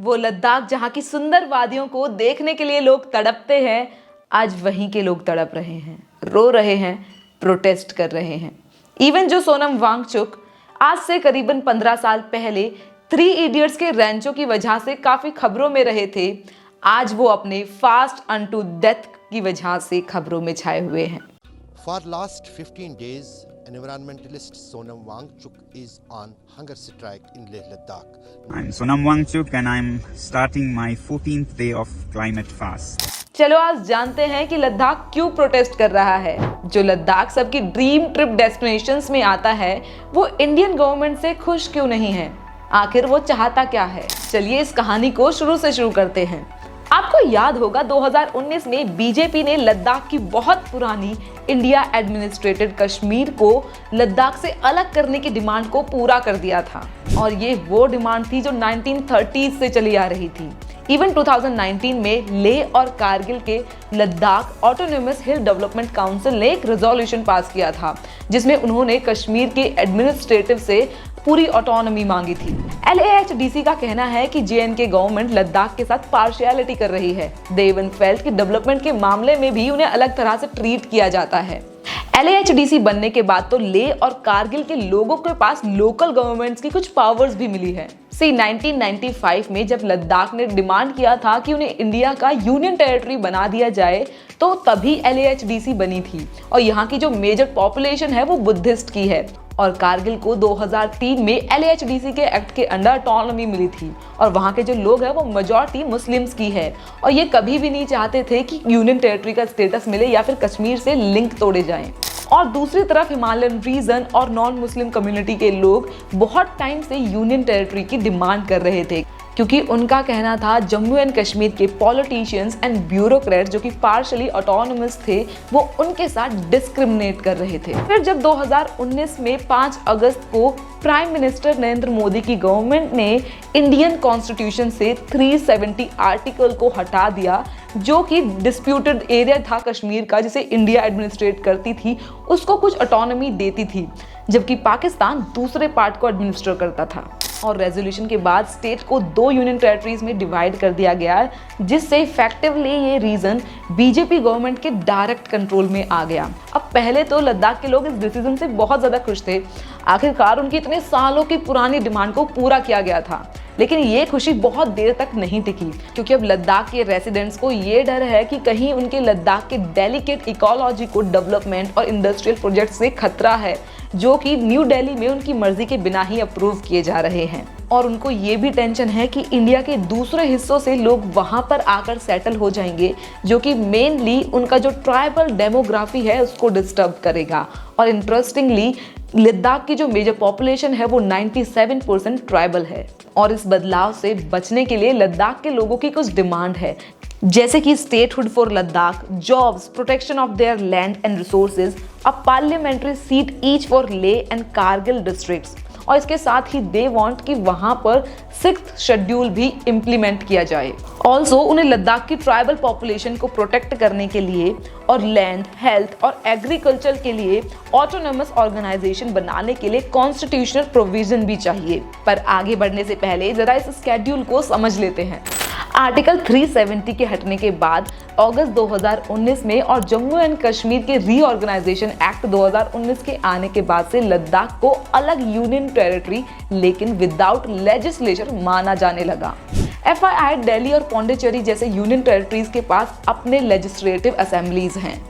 वो लद्दाख जहाँ की सुंदर वादियों को देखने के लिए लोग तड़पते हैं, आज वहीं के लोग तड़प रहे हैं, रो रहे हैं, प्रोटेस्ट कर रहे हैं। इवन जो सोनम वांगचुक आज से करीबन 15 साल पहले 3 इडियट्स के रैंचो की वजह से काफी खबरों में रहे थे, आज वो अपने फास्ट अनटू डेथ की वजह से खबरों में छाए हुए हैं। For last 15 days, an environmentalist Sonam Wangchuk is on hunger strike in Leh Ladakh. I'm Sonam Wangchuk and I'm starting my 14th day of climate fast. चलो आज जानते हैं कि लद्दाख क्यों प्रोटेस्ट कर रहा है। जो लद्दाख सबकी ड्रीम ट्रिप डेस्टिनेशंस में आता है, वो इंडियन गवर्नमेंट से खुश क्यों नहीं है? आखिर वो चाहता क्या है? चलिए इस कहानी को शुरू करते हैं। आपको याद होगा 2019 में बीजेपी ने लद्दाख की बहुत पुरानी इंडिया एडमिनिस्ट्रेटेड कश्मीर को लद्दाख से अलग करने की डिमांड को पूरा कर दिया था, और ये वो डिमांड थी जो 1930s से चली आ रही थी। इवन 2019 में लेह और कारगिल के लद्दाख ऑटोनोमस हिल डेवलपमेंट काउंसिल ने एक रेजोल्यूशन पास किया था, जिसमें उन्होंने कश्मीर के एडमिनिस्ट्रेटिव से पूरी ऑटोनॉमी मांगी थी। LAHDC का कहना है कि JNK गवर्नमेंट लद्दाख के साथ पार्शियलिटी कर रही है। दे इवन फेल्ट कि डेवलपमेंट के मामले में भी उन्हें अलग तरह से ट्रीट किया जाता है। LAHDC बनने के बाद तो लेह और कारगिल के लोगों के पास लोकल गवर्नमेंट्स की कुछ पावर्स भी मिली है। 1995 में जब लद्दाख ने डिमांड किया था कि उन्हें इंडिया का यूनियन टेरिटरी बना दिया जाए, तो तभी LAHDC बनी थी, और यहाँ की जो मेजर पॉपुलेशन है वो बुद्धिस्ट की है। और कारगिल को 2003 में LAHDC के एक्ट के अंडर ऑटोनॉमी मिली थी, और वहाँ के जो लोग हैं वो मेजॉरिटी मुस्लिम्स की है, और ये कभी भी नहीं चाहते थे कि यूनियन टेरिटरी का स्टेटस मिले या फिर कश्मीर से लिंक तोड़े जाएं। और दूसरी तरफ हिमालयन रीजन और नॉन मुस्लिम कम्युनिटी के लोग बहुत टाइम से यूनियन टेरिटरी की डिमांड कर रहे थे, क्योंकि उनका कहना था जम्मू एंड कश्मीर के पॉलिटिशियंस एंड ब्यूरोक्रेट्स जो कि पार्शली ऑटोनोमस थे, वो उनके साथ डिस्क्रिमिनेट कर रहे थे। फिर जब 2019 में 5 अगस्त को प्राइम मिनिस्टर नरेंद्र मोदी की गवर्नमेंट ने इंडियन कॉन्स्टिट्यूशन से 370 आर्टिकल को हटा दिया, जो कि डिस्प्यूटेड एरिया था कश्मीर का, जिसे इंडिया एडमिनिस्ट्रेट करती थी, उसको कुछ ऑटोनॉमी देती थी, जबकि पाकिस्तान दूसरे पार्ट को एडमिनिस्टर करता था। और रेजोल्यूशन के बाद स्टेट को 2 यूनियन टेरिटरीज में डिवाइड कर दिया गया, जिससे इफेक्टिवली ये रीजन बीजेपी गवर्नमेंट के डायरेक्ट कंट्रोल में आ गया। अब पहले तो लद्दाख के लोग इस डिसीजन से बहुत ज़्यादा खुश थे, आखिरकार उनकी इतने सालों की पुरानी डिमांड को पूरा किया गया था। लेकिन ये खुशी बहुत देर तक नहीं टिकी, क्योंकि अब लद्दाख के रेसिडेंट्स को ये डर है कि कहीं उनके लद्दाख के डेलिकेट इकोलॉजी को डेवलपमेंट और इंडस्ट्रियल प्रोजेक्ट से खतरा है, जो कि न्यू दिल्ली में उनकी मर्जी के बिना ही अप्रूव किए जा रहे हैं। और उनको ये भी टेंशन है कि इंडिया के दूसरे हिस्सों से लोग वहां पर आकर सेटल हो जाएंगे, जो कि मेनली उनका जो ट्राइबल डेमोग्राफी है उसको डिस्टर्ब करेगा। और इंटरेस्टिंगली लद्दाख की जो मेजर पॉपुलेशन है वो 97% ट्राइबल है, और इस बदलाव से बचने के लिए लद्दाख के लोगों की कुछ डिमांड है, जैसे कि statehood for Ladakh, jobs, protection of their land and resources, a parliamentary seat each for Leh and Kargil districts, और इसके साथ ही दे वांट कि वहां पर 6th शेड्यूल भी इम्प्लीमेंट किया जाए। ऑल्सो उन्हें लद्दाख की ट्राइबल पॉपुलेशन को प्रोटेक्ट करने के लिए और लैंड, हेल्थ और एग्रीकल्चर के लिए ऑटोनोमस ऑर्गेनाइजेशन बनाने के लिए कॉन्स्टिट्यूशनल प्रोविजन भी चाहिए। पर आगे बढ़ने से पहले जरा इस स्केड्यूल को समझ लेते हैं। आर्टिकल 370 के हटने के बाद अगस्त 2019 में और जम्मू एंड कश्मीर के रीऑर्गेनाइजेशन एक्ट 2019 के आने के बाद से लद्दाख को अलग यूनियन टेरिटरी लेकिन विदाउट लेजिस्लेचर माना जाने लगा। FII दिल्ली और पौंडीचेरी जैसे यूनियन टेरिटरीज के पास अपने लेजिस्लेटिव असेंबलीज हैं,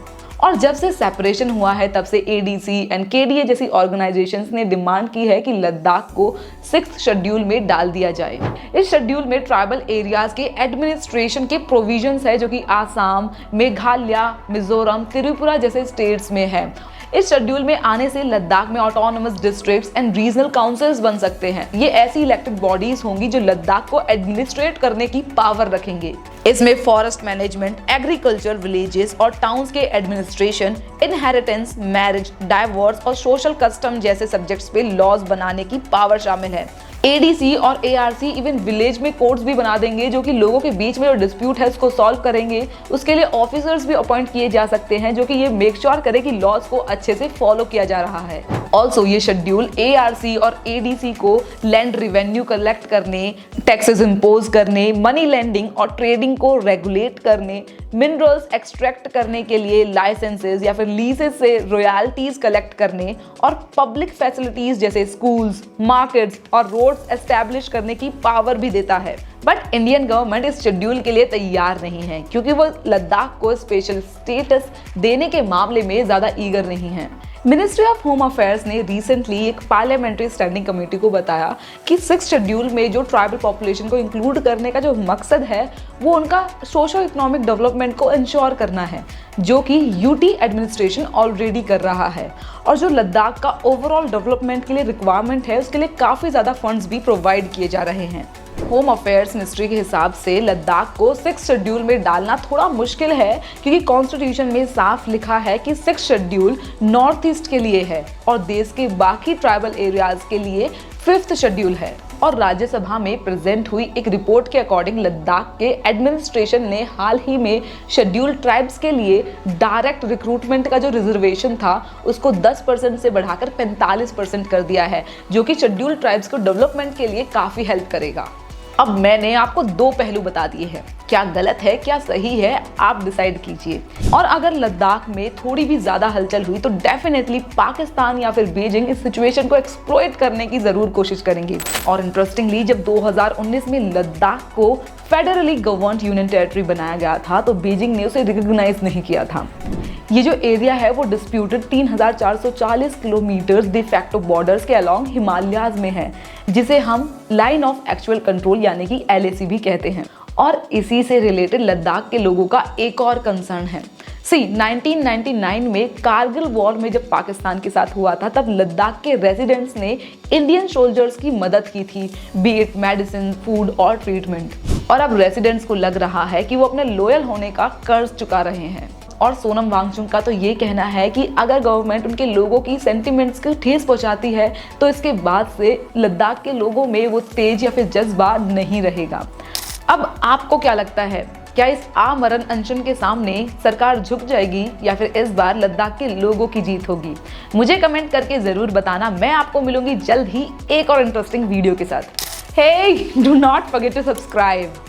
और जब से सेपरेशन हुआ है तब से ADC एंड KDA जैसी ऑर्गेनाइजेशंस ने डिमांड की है कि लद्दाख को 6th शेड्यूल में डाल दिया जाए। इस शेड्यूल में ट्राइबल एरियाज के एडमिनिस्ट्रेशन के प्रोविजंस है, जो कि आसाम, मेघालय, मिजोरम, त्रिपुरा जैसे स्टेट्स में है। इस शेड्यूल में आने से लद्दाख में autonomous districts and regional councils बन सकते हैं। ये ऐसी इलेक्टेड बॉडीज होंगी जो लद्दाख को एडमिनिस्ट्रेट करने की पावर रखेंगे। इसमें फॉरेस्ट मैनेजमेंट, एग्रीकल्चर, विलेजेस और टाउन्स के एडमिनिस्ट्रेशन, इनहेरिटेंस, मैरिज, डाइवोर्स और सोशल कस्टम जैसे सब्जेक्ट्स पे लॉज बनाने की पावर शामिल है। ADC और ARC इवन विलेज में कोर्ट्स भी बना देंगे, जो कि लोगों के बीच में जो डिस्प्यूट है उसको सॉल्व करेंगे। उसके लिए ऑफिसर्स भी अपॉइंट किए जा सकते हैं, जो कि ये मेक श्योर करे कि लॉज को अच्छे से फॉलो किया जा रहा है। ऑल्सो ये शेड्यूल ARC और ADC को लैंड रिवेन्यू कलेक्ट करने, टैक्सेस इम्पोज करने, मनी लैंडिंग और ट्रेडिंग को रेगुलेट करने, मिनरल्स एक्सट्रैक्ट करने के लिए लाइसेंसेस या फिर लीजेस से रॉयल्टीज कलेक्ट करने और पब्लिक फैसिलिटीज जैसे स्कूल्स, मार्केट्स और रोड्स एस्टैब्लिश करने की पावर भी देता है। बट इंडियन गवर्नमेंट इस शेड्यूल के लिए तैयार नहीं है क्योंकि वो लद्दाख को स्पेशल स्टेटस देने के मामले में ज्यादा ईगर नहीं है। मिनिस्ट्री ऑफ होम अफेयर्स ने रिसेंटली एक पार्लियामेंट्री स्टैंडिंग कमेटी को बताया कि 6th शेड्यूल में जो ट्राइबल पॉपुलेशन को इंक्लूड करने का जो मकसद है वो उनका सोशो इकोनॉमिक डेवलपमेंट को इंश्योर करना है, जो कि यूटी एडमिनिस्ट्रेशन ऑलरेडी कर रहा है। और जो लद्दाख का ओवरऑल डेवलपमेंट के लिए रिक्वायरमेंट है उसके लिए काफ़ी ज़्यादा फंड्स भी प्रोवाइड किए जा रहे हैं। होम अफेयर्स मिनिस्ट्री के हिसाब से लद्दाख को 6th शेड्यूल में डालना थोड़ा मुश्किल है क्योंकि कॉन्स्टिट्यूशन में साफ लिखा है कि 6th शेड्यूल नॉर्थ ईस्ट के लिए है और देश के बाकी ट्राइबल एरियाज के लिए 5th शेड्यूल है। और राज्यसभा में प्रेजेंट हुई एक रिपोर्ट के अकॉर्डिंग लद्दाख के एडमिनिस्ट्रेशन ने हाल ही में शेड्यूल ट्राइब्स के लिए डायरेक्ट रिक्रूटमेंट का जो रिजर्वेशन था उसको 10% से बढ़ाकर 45% कर दिया है, जो कि शेड्यूल ट्राइब्स को डेवलपमेंट के लिए काफ़ी हेल्प करेगा। अब मैंने आपको 2 पहलू बता दिए हैं, क्या गलत है क्या सही है आप डिसाइड कीजिए। और अगर लद्दाख में थोड़ी भी ज़्यादा हलचल हुई तो डेफिनेटली पाकिस्तान या फिर बीजिंग इस सिचुएशन को एक्सप्लॉइट करने की ज़रूर कोशिश करेंगे। और इंटरेस्टिंगली जब 2019 में लद्दाख को फेडरली गवर्नड यूनियन टेरिटरी बनाया गया था तो बीजिंग ने उसे रिकॉग्नाइज नहीं किया था। ये जो एरिया है वो disputed 3440 kilometre de facto borders के अलॉन्ग हिमालयाज में है, जिसे हम लाइन ऑफ एक्चुअल कंट्रोल यानी कि LAC भी कहते हैं। और इसी से रिलेटेड लद्दाख के लोगों का एक और कंसर्न है। 1999 में कारगिल वॉर में जब पाकिस्तान के साथ हुआ था तब लद्दाख के रेजिडेंट्स ने इंडियन सोल्जर्स की मदद की थी, बी इट मेडिसिन, फूड और ट्रीटमेंट। और अब रेजिडेंट्स को लग रहा है कि वो अपने लॉयल होने का कर्ज चुका रहे हैं। और सोनम वांगचुक का तो ये कहना है कि अगर गवर्नमेंट उनके लोगों की सेंटिमेंट्स को ठेस पहुंचाती है तो इसके बाद से लद्दाख के लोगों में वो तेज या फिर जज्बा नहीं रहेगा। अब आपको क्या लगता है, क्या इस आमरण अनशन के सामने सरकार झुक जाएगी या फिर इस बार लद्दाख के लोगों की जीत होगी? मुझे कमेंट करके ज़रूर बताना। मैं आपको मिलूंगी जल्द ही एक और इंटरेस्टिंग वीडियो के साथ। Hey, do not forget to subscribe.